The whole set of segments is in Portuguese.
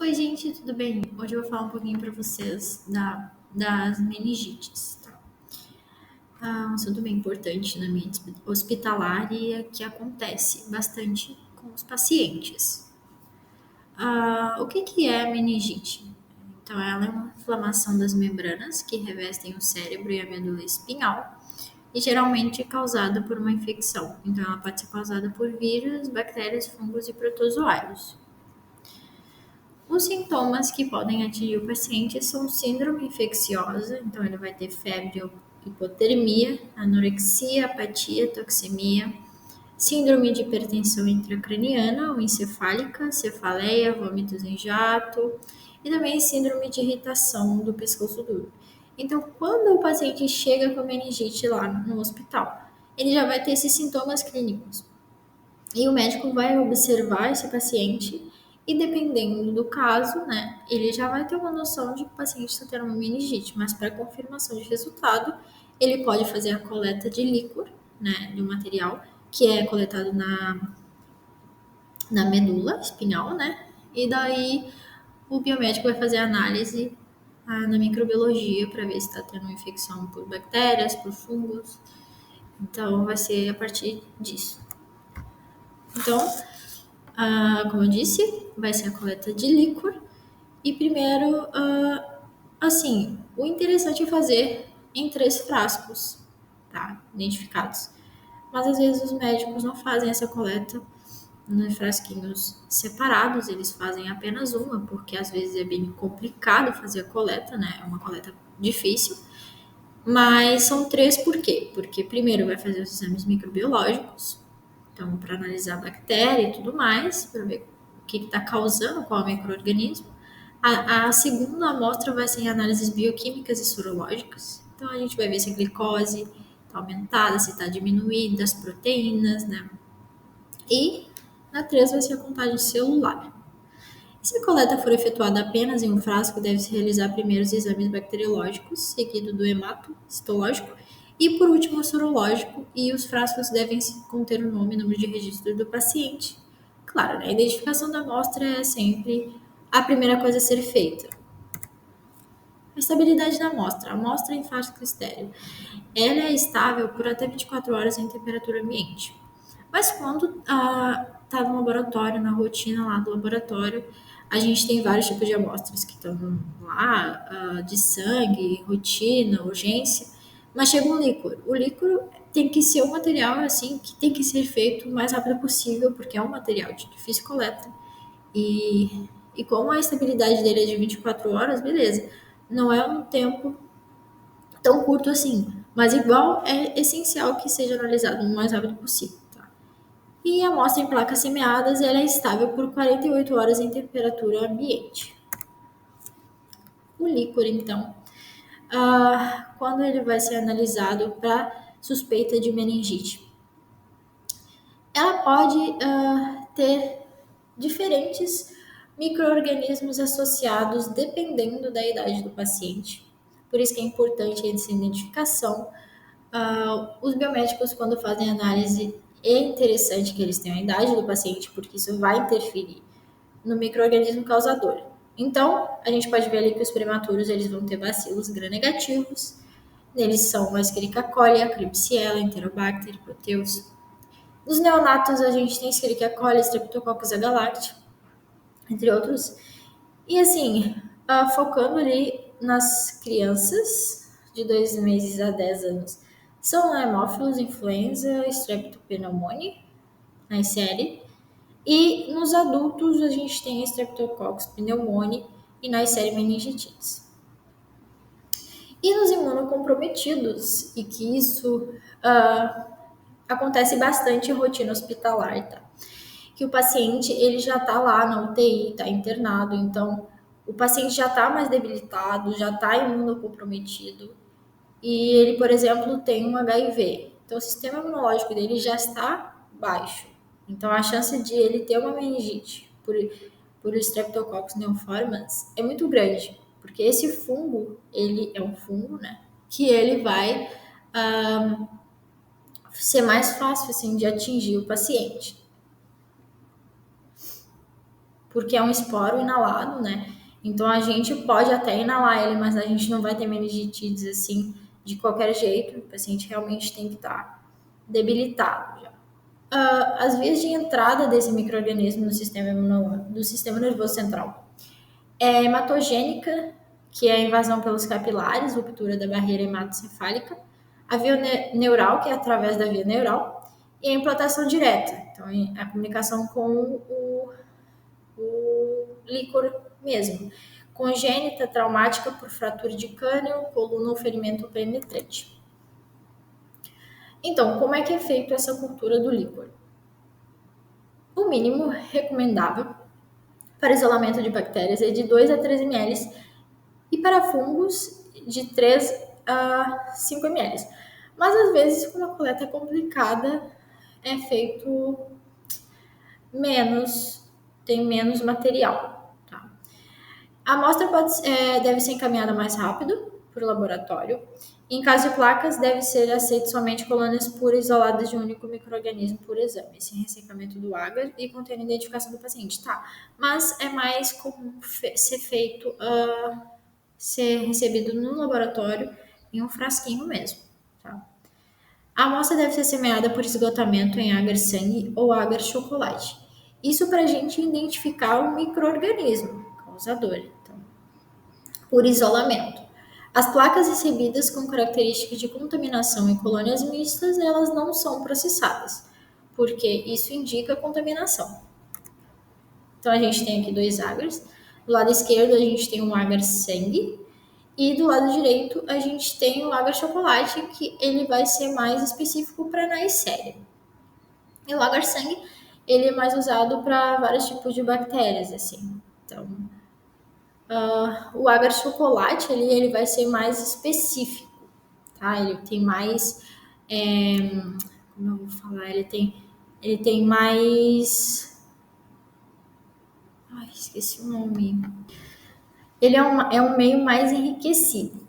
Oi, gente, tudo bem? Hoje eu vou falar um pouquinho para vocês das meningites. Tá? Um assunto bem importante na minha hospitalar e é que acontece bastante com os pacientes. O que é a meningite? Então, ela é uma inflamação das membranas que revestem o cérebro e a medula espinhal e geralmente é causada por uma infecção. Então, ela pode ser causada por vírus, bactérias, fungos e protozoários. Os sintomas que podem atingir o paciente são síndrome infecciosa, então ele vai ter febre ou hipotermia, anorexia, apatia, toxemia, síndrome de hipertensão intracraniana ou encefálica, cefaleia, vômitos em jato e também síndrome de irritação do pescoço duro. Então, quando o paciente chega com meningite lá no hospital, ele já vai ter esses sintomas clínicos. E o médico vai observar esse paciente e, dependendo do caso, né, ele já vai ter uma noção de que o paciente está tendo uma meningite, mas para confirmação de resultado, ele pode fazer a coleta de líquor, né, de um material que é coletado na medula espinhal, né, e daí o biomédico vai fazer a análise na microbiologia para ver se está tendo infecção por bactérias, por fungos. Então, vai ser a partir disso. Então, como eu disse, vai ser a coleta de líquor. E primeiro, assim, o interessante é fazer em 3 frascos, tá? Identificados. Mas às vezes os médicos não fazem essa coleta nos frasquinhos separados, eles fazem apenas uma, porque às vezes é bem complicado fazer a coleta, né? É uma coleta difícil. Mas são 3 por quê? Porque primeiro vai fazer os exames microbiológicos, então para analisar a bactéria e tudo mais, para ver o que está causando, qual microorganismo. A segunda amostra vai ser em análises bioquímicas e sorológicas. Então a gente vai ver se a glicose está aumentada, se está diminuída, as proteínas, né? E na 3 vai ser a contagem celular. Se a coleta for efetuada apenas em um frasco, deve-se realizar primeiro os exames bacteriológicos, seguido do hemato histológico e, por último, o sorológico, e os frascos devem conter o nome e número de registro do paciente. Claro, né? A identificação da amostra é sempre a primeira coisa a ser feita. A estabilidade da amostra. A amostra em frasco estéreo. Ela é estável por até 24 horas em temperatura ambiente. Mas quando está no laboratório, na rotina lá do laboratório, a gente tem vários tipos de amostras que estão lá, de sangue, rotina, urgência, mas chega um líquor. O líquor tem que ser um material assim que tem que ser feito o mais rápido possível, porque é um material de difícil coleta. E como a estabilidade dele é de 24 horas, beleza. Não é um tempo tão curto assim, mas igual é essencial que seja analisado o mais rápido possível. E a amostra em placas semeadas ela é estável por 48 horas em temperatura ambiente. O líquor, então, quando ele vai ser analisado para suspeita de meningite, ela pode ter diferentes micro-organismos associados dependendo da idade do paciente. Por isso que é importante essa identificação. Os biomédicos, quando fazem análise, é interessante que eles tenham a idade do paciente, porque isso vai interferir no micro-organismo causador. Então, a gente pode ver ali que os prematuros eles vão ter bacilos gram-negativos. Neles são a Escherichia coli, a Klebsiella, Enterobacter, Proteus. Nos neonatos, a gente tem Escherichia coli, Streptococcus agalacti, entre outros. E assim, focando ali nas crianças de 2 meses a 10 anos, são hemófilos, influenza, streptopneumoniae, na série. E nos adultos, a gente tem Streptococcus pneumoniae e na série meningitis. E nos imunocomprometidos, e que isso acontece bastante em rotina hospitalar, tá? Que o paciente ele já está lá na UTI, está internado, então o paciente já está mais debilitado, já está imunocomprometido e ele, por exemplo, tem um HIV. Então o sistema imunológico dele já está baixo. Então a chance de ele ter uma meningite por Streptococcus neoformans é muito grande, porque esse fungo, ele é um fungo, né, que ele vai ser mais fácil assim de atingir o paciente. porque é um esporo inalado, né? Então a gente pode até inalar ele, mas a gente não vai ter meningitidis assim de qualquer jeito. O paciente realmente tem que estar debilitado já. As vias de entrada desse micro-organismo no sistema nervoso central é hematogênica, que é a invasão pelos capilares, ruptura da barreira hematocefálica, a via neural, que é através da via neural, e a implantação direta, então a comunicação com o líquor mesmo, congênita, traumática por fratura de cânio, coluna ou ferimento penetrante. Então, como é que é feito essa cultura do líquor? O mínimo recomendável para isolamento de bactérias é de 2 a 3 ml e para fungos de 3 a 5 ml. Mas às vezes, quando a coleta é complicada, é feito menos, tem menos material. Tá? A amostra deve ser encaminhada mais rápido para o laboratório. Em caso de placas, deve ser aceito somente colônias puras isoladas de um único micro-organismo por exame, sem ressecamento do agar e contendo identificação do paciente. Tá, mas é mais comum ser feito, ser recebido no laboratório em um frasquinho mesmo. Tá? A amostra deve ser semeada por esgotamento em agar-sangue ou agar-chocolate. Isso para a gente identificar o micro-organismo causador. Então, por isolamento. As placas recebidas com características de contaminação em colônias mistas, elas não são processadas, porque isso indica contaminação. Então, a gente tem aqui 2 agars. Do lado esquerdo, a gente tem um agar-sangue. E do lado direito, a gente tem o agar-chocolate, que ele vai ser mais específico para Neisseria. E o agar-sangue, ele é mais usado para vários tipos de bactérias, assim. Então, o agar chocolate ele vai ser mais específico, tá? Ele tem mais, como eu vou falar, ele tem mais, esqueci o nome. Ele é um meio mais enriquecido.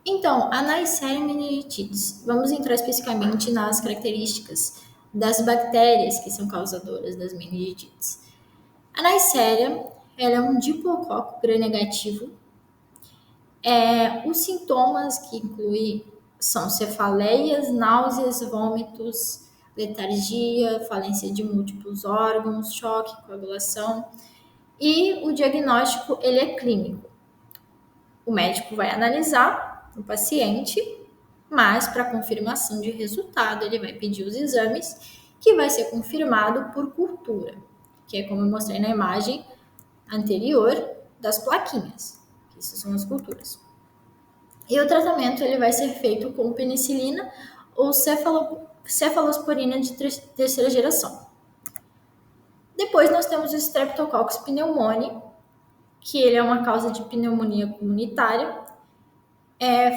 Então, a Neisseria meningitidis, vamos entrar especificamente nas características das bactérias que são causadoras das meningitidis. A Neisseria, ela é um diplococo gram-negativo. Os sintomas que incluem são cefaleias, náuseas, vômitos, letargia, falência de múltiplos órgãos, choque, coagulação. E o diagnóstico ele é clínico. O médico vai analisar o paciente, mas para confirmação de resultado ele vai pedir os exames, que vai ser confirmado por cultura, que é como eu mostrei na imagem anterior das plaquinhas. Essas são as culturas. E o tratamento ele vai ser feito com penicilina ou cefalosporina de terceira geração. Depois nós temos o Streptococcus pneumoniae, que ele é uma causa de pneumonia comunitária,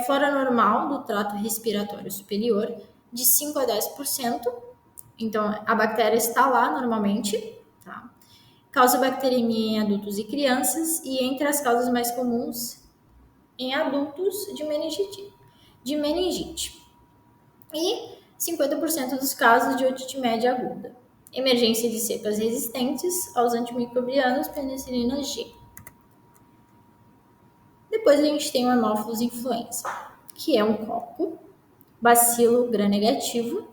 flora normal do trato respiratório superior, de 5 a 10%. Então, a bactéria está lá normalmente, tá? Causa bacteremia em adultos e crianças, e entre as causas mais comuns em adultos de meningite. E 50% dos casos de otite média aguda. Emergência de cepas resistentes aos antimicrobianos penicilina G. Depois a gente tem o Haemophilus influenza, que é um coco, bacilo gram-negativo.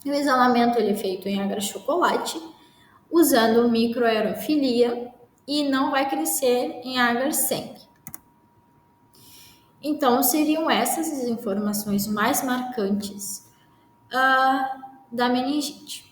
E o isolamento ele é feito em agar-chocolate, usando microaerofilia, e não vai crescer em agar-sangue. Então, seriam essas as informações mais marcantes da meningite.